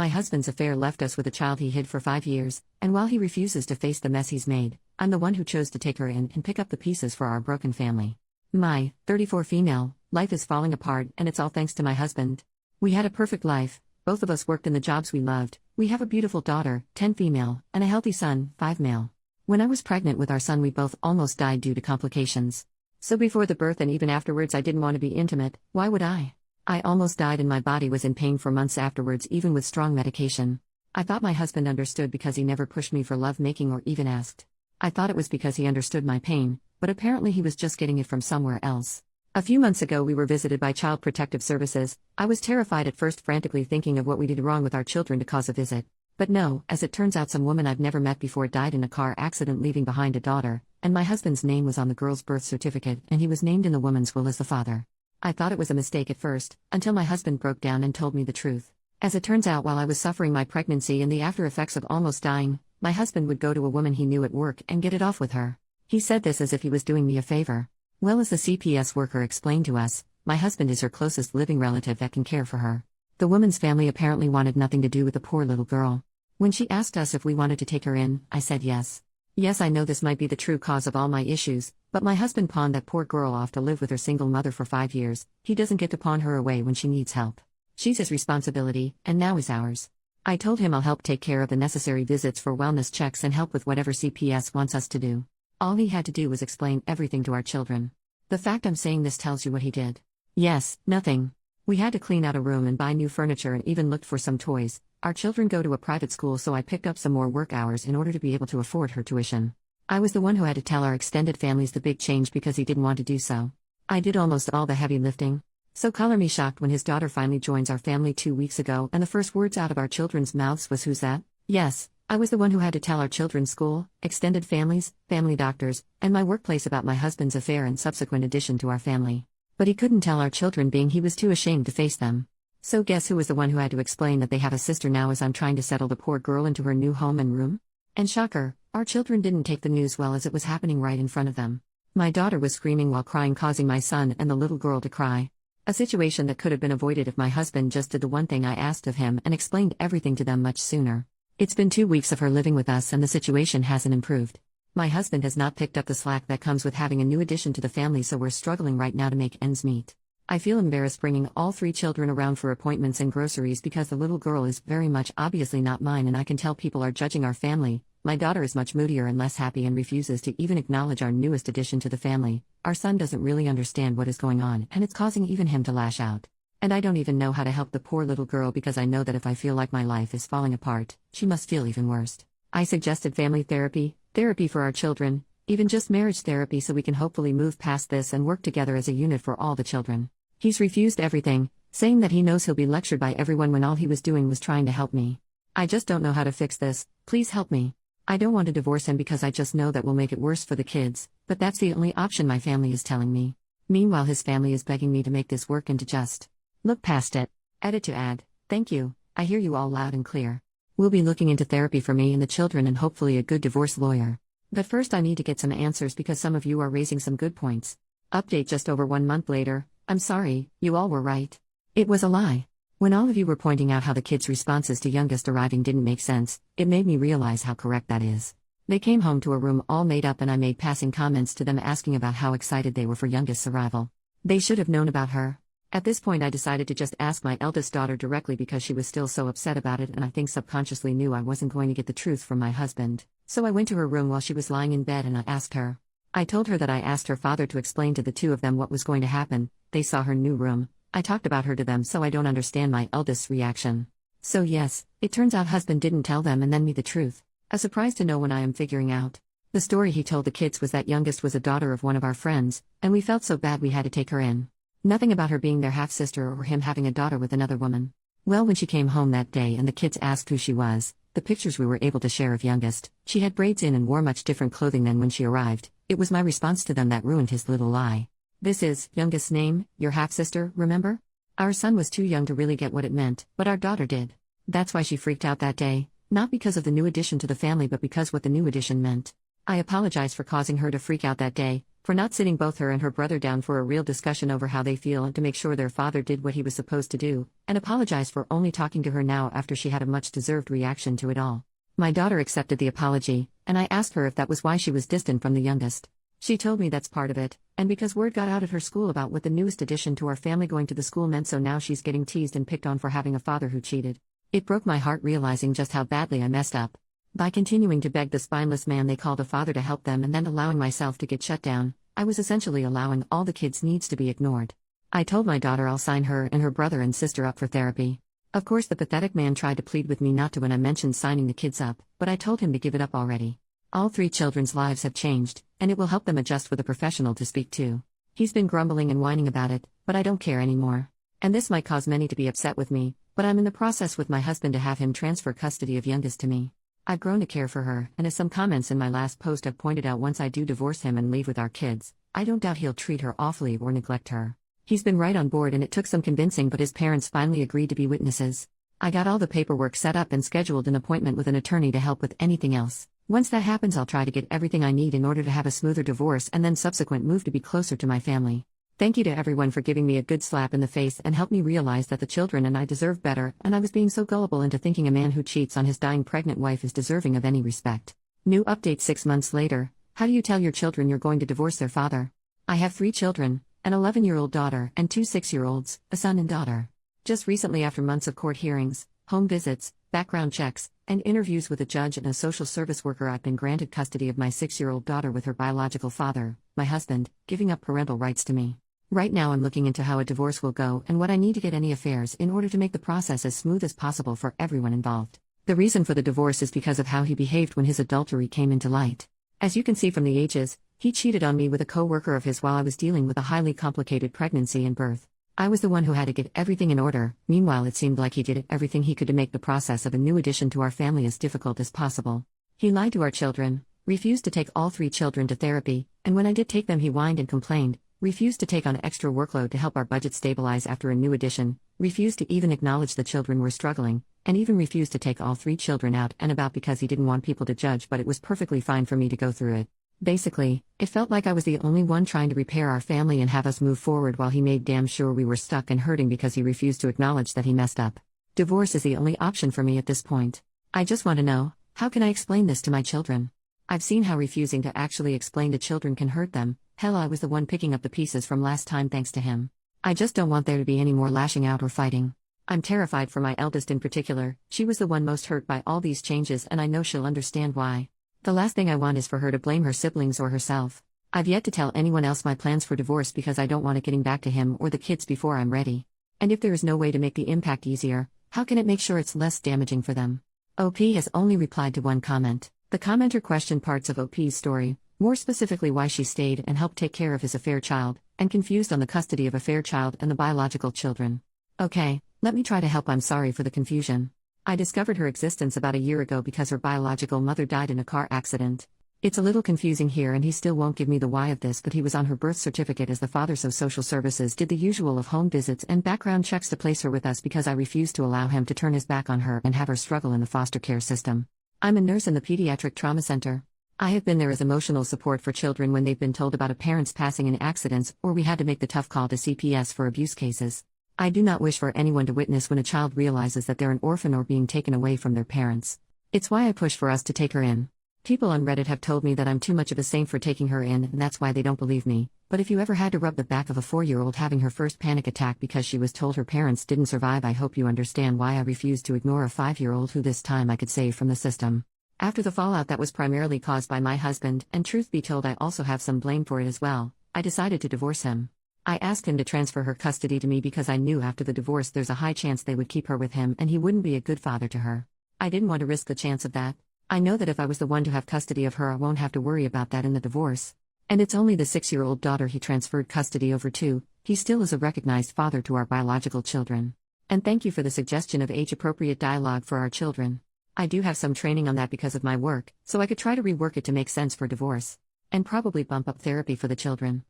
My husband's affair left us with a child he hid for 5 years, and while he refuses to face the mess he's made, I'm the one who chose to take her in and pick up the pieces for our broken family. My 34 female life is falling apart, and it's all thanks to my husband. We had a perfect life, both of us worked in the jobs we loved, we have a beautiful daughter, 10 female, and a healthy son, 5 male. When I was pregnant with our son, we both almost died due to complications. So before the birth and even afterwards, I didn't want to be intimate. Why would I? I almost died and my body was in pain for months afterwards, even with strong medication. I thought my husband understood because he never pushed me for lovemaking or even asked. I thought it was because he understood my pain, but apparently he was just getting it from somewhere else. A few months ago we were visited by Child Protective Services. I was terrified at first, frantically thinking of what we did wrong with our children to cause a visit. But no, as it turns out, some woman I've never met before died in a car accident leaving behind a daughter, and my husband's name was on the girl's birth certificate and he was named in the woman's will as the father. I thought it was a mistake at first, until my husband broke down and told me the truth. As it turns out, while I was suffering my pregnancy and the after effects of almost dying, my husband would go to a woman he knew at work and get it off with her. He said this as if he was doing me a favor. Well, as the CPS worker explained to us, my husband is her closest living relative that can care for her. The woman's family apparently wanted nothing to do with the poor little girl. When she asked us if we wanted to take her in, I said yes. Yes, I know this might be the true cause of all my issues, but my husband pawned that poor girl off to live with her single mother for 5 years. He doesn't get to pawn her away when she needs help. She's his responsibility, and now is ours. I told him I'll help take care of the necessary visits for wellness checks and help with whatever CPS wants us to do. All he had to do was explain everything to our children. The fact I'm saying this tells you what he did. Yes, nothing. We had to clean out a room and buy new furniture and even looked for some toys. Our children go to a private school, so I picked up some more work hours in order to be able to afford her tuition. I was the one who had to tell our extended families the big change because he didn't want to do so. I did almost all the heavy lifting. So color me shocked when his daughter finally joins our family 2 weeks ago and the first words out of our children's mouths was, "Who's that?" Yes, I was the one who had to tell our children's school, extended families, family doctors, and my workplace about my husband's affair and subsequent addition to our family. But he couldn't tell our children, being he was too ashamed to face them. So guess who was the one who had to explain that they have a sister now as I'm trying to settle the poor girl into her new home and room? And shocker, our children didn't take the news well as it was happening right in front of them. My daughter was screaming while crying, causing my son and the little girl to cry. A situation that could have been avoided if my husband just did the one thing I asked of him and explained everything to them much sooner. It's been 2 weeks of her living with us and the situation hasn't improved. My husband has not picked up the slack that comes with having a new addition to the family, so we're struggling right now to make ends meet. I feel embarrassed bringing all 3 children around for appointments and groceries because the little girl is very much obviously not mine, and I can tell people are judging our family. My daughter is much moodier and less happy and refuses to even acknowledge our newest addition to the family. Our son doesn't really understand what is going on, and it's causing even him to lash out. And I don't even know how to help the poor little girl because I know that if I feel like my life is falling apart, she must feel even worse. I suggested family therapy for our children, even just marriage therapy, so we can hopefully move past this and work together as a unit for all the children. He's refused everything, saying that he knows he'll be lectured by everyone when all he was doing was trying to help me. I just don't know how to fix this. Please help me. I don't want to divorce him because I just know that will make it worse for the kids, but that's the only option my family is telling me. Meanwhile, his family is begging me to make this work and to just look past it. Edit to add, thank you, I hear you all loud and clear. We'll be looking into therapy for me and the children and hopefully a good divorce lawyer. But first I need to get some answers because some of you are raising some good points. Update just over 1 month later. I'm sorry, you all were right. It was a lie. When all of you were pointing out how the kids' responses to youngest arriving didn't make sense, it made me realize how correct that is. They came home to a room all made up and I made passing comments to them asking about how excited they were for youngest's arrival. They should have known about her. At this point I decided to just ask my eldest daughter directly because she was still so upset about it, and I think subconsciously knew I wasn't going to get the truth from my husband. So I went to her room while she was lying in bed and I asked her. I told her that I asked her father to explain to the 2 of them what was going to happen. They saw her new room. I talked about her to them, so I don't understand my eldest's reaction. So yes, it turns out husband didn't tell them and then me the truth. A surprise to no one I am figuring out. The story he told the kids was that youngest was a daughter of one of our friends, and we felt so bad we had to take her in. Nothing about her being their half-sister or him having a daughter with another woman. Well, when she came home that day and the kids asked who she was, the pictures we were able to share of youngest, she had braids in and wore much different clothing than when she arrived. It was my response to them that ruined his little lie. This is youngest's name, your half-sister, remember? Our son was too young to really get what it meant, but our daughter did. That's why she freaked out that day, not because of the new addition to the family but because what the new addition meant. I apologize for causing her to freak out that day, for not sitting both her and her brother down for a real discussion over how they feel and to make sure their father did what he was supposed to do, and apologize for only talking to her now after she had a much-deserved reaction to it all. My daughter accepted the apology, and I asked her if that was why she was distant from the youngest. She told me that's part of it, and because word got out at her school about what the newest addition to our family going to the school meant, so now she's getting teased and picked on for having a father who cheated. It broke my heart realizing just how badly I messed up. By continuing to beg the spineless man they called a father to help them and then allowing myself to get shut down, I was essentially allowing all the kids' needs to be ignored. I told my daughter I'll sign her and her brother and sister up for therapy. Of course, the pathetic man tried to plead with me not to when I mentioned signing the kids up, but I told him to give it up already. All 3 children's lives have changed, and it will help them adjust with a professional to speak to. He's been grumbling and whining about it, but I don't care anymore. And this might cause many to be upset with me, but I'm in the process with my husband to have him transfer custody of youngest to me. I've grown to care for her, and as some comments in my last post have pointed out, once I do divorce him and leave with our kids, I don't doubt he'll treat her awfully or neglect her. He's been right on board, and it took some convincing, but his parents finally agreed to be witnesses. I got all the paperwork set up and scheduled an appointment with an attorney to help with anything else. Once that happens, I'll try to get everything I need in order to have a smoother divorce and then subsequent move to be closer to my family. Thank you to everyone for giving me a good slap in the face and helped me realize that the children and I deserve better, and I was being so gullible into thinking a man who cheats on his dying pregnant wife is deserving of any respect. New update 6 months later. How do you tell your children you're going to divorce their father? I have 3 children, an 11-year-old daughter and 2 6-year-olds, a son and daughter. Just recently, after months of court hearings, home visits, background checks, and interviews with a judge and a social service worker, I've been granted custody of my 6-year-old daughter with her biological father, my husband, giving up parental rights to me. Right now I'm looking into how a divorce will go and what I need to get any affairs in order to make the process as smooth as possible for everyone involved. The reason for the divorce is because of how he behaved when his adultery came into light. As you can see from the ages, he cheated on me with a co-worker of his while I was dealing with a highly complicated pregnancy and birth. I was the one who had to get everything in order. Meanwhile, it seemed like he did everything he could to make the process of a new addition to our family as difficult as possible. He lied to our children, refused to take all 3 children to therapy, and when I did take them he whined and complained, refused to take on extra workload to help our budget stabilize after a new addition, refused to even acknowledge the children were struggling, and even refused to take all 3 children out and about because he didn't want people to judge, but it was perfectly fine for me to go through it. Basically, it felt like I was the only one trying to repair our family and have us move forward while he made damn sure we were stuck and hurting because he refused to acknowledge that he messed up. Divorce is the only option for me at this point. I just want to know, how can I explain this to my children? I've seen how refusing to actually explain to children can hurt them. Hell, I was the one picking up the pieces from last time thanks to him. I just don't want there to be any more lashing out or fighting. I'm terrified for my eldest in particular. She was the one most hurt by all these changes, and I know she'll understand why. The last thing I want is for her to blame her siblings or herself. I've yet to tell anyone else my plans for divorce because I don't want it getting back to him or the kids before I'm ready. And if there is no way to make the impact easier, how can it make sure it's less damaging for them? OP has only replied to one comment. The commenter questioned parts of OP's story, more specifically why she stayed and helped take care of his affair child, and confused on the custody of affair child and the biological children. Okay, let me try to help. I'm sorry for the confusion. I discovered her existence about a year ago because her biological mother died in a car accident. It's a little confusing here and he still won't give me the why of this, but he was on her birth certificate as the father, so social services did the usual of home visits and background checks to place her with us because I refused to allow him to turn his back on her and have her struggle in the foster care system. I'm a nurse in the pediatric trauma center. I have been there as emotional support for children when they've been told about a parent's passing in accidents or we had to make the tough call to CPS for abuse cases. I do not wish for anyone to witness when a child realizes that they're an orphan or being taken away from their parents. It's why I push for us to take her in. People on Reddit have told me that I'm too much of a saint for taking her in, and that's why they don't believe me. But if you ever had to rub the back of a 4-year-old having her first panic attack because she was told her parents didn't survive, I hope you understand why I refused to ignore a 5-year-old who this time I could save from the system. After the fallout that was primarily caused by my husband, and truth be told I also have some blame for it as well, I decided to divorce him. I asked him to transfer her custody to me because I knew after the divorce there's a high chance they would keep her with him and he wouldn't be a good father to her. I didn't want to risk the chance of that. I know that if I was the one to have custody of her I won't have to worry about that in the divorce. And it's only the 6-year-old daughter he transferred custody over to. He still is a recognized father to our biological children. And thank you for the suggestion of age-appropriate dialogue for our children. I do have some training on that because of my work, so I could try to rework it to make sense for divorce. And probably bump up therapy for the children.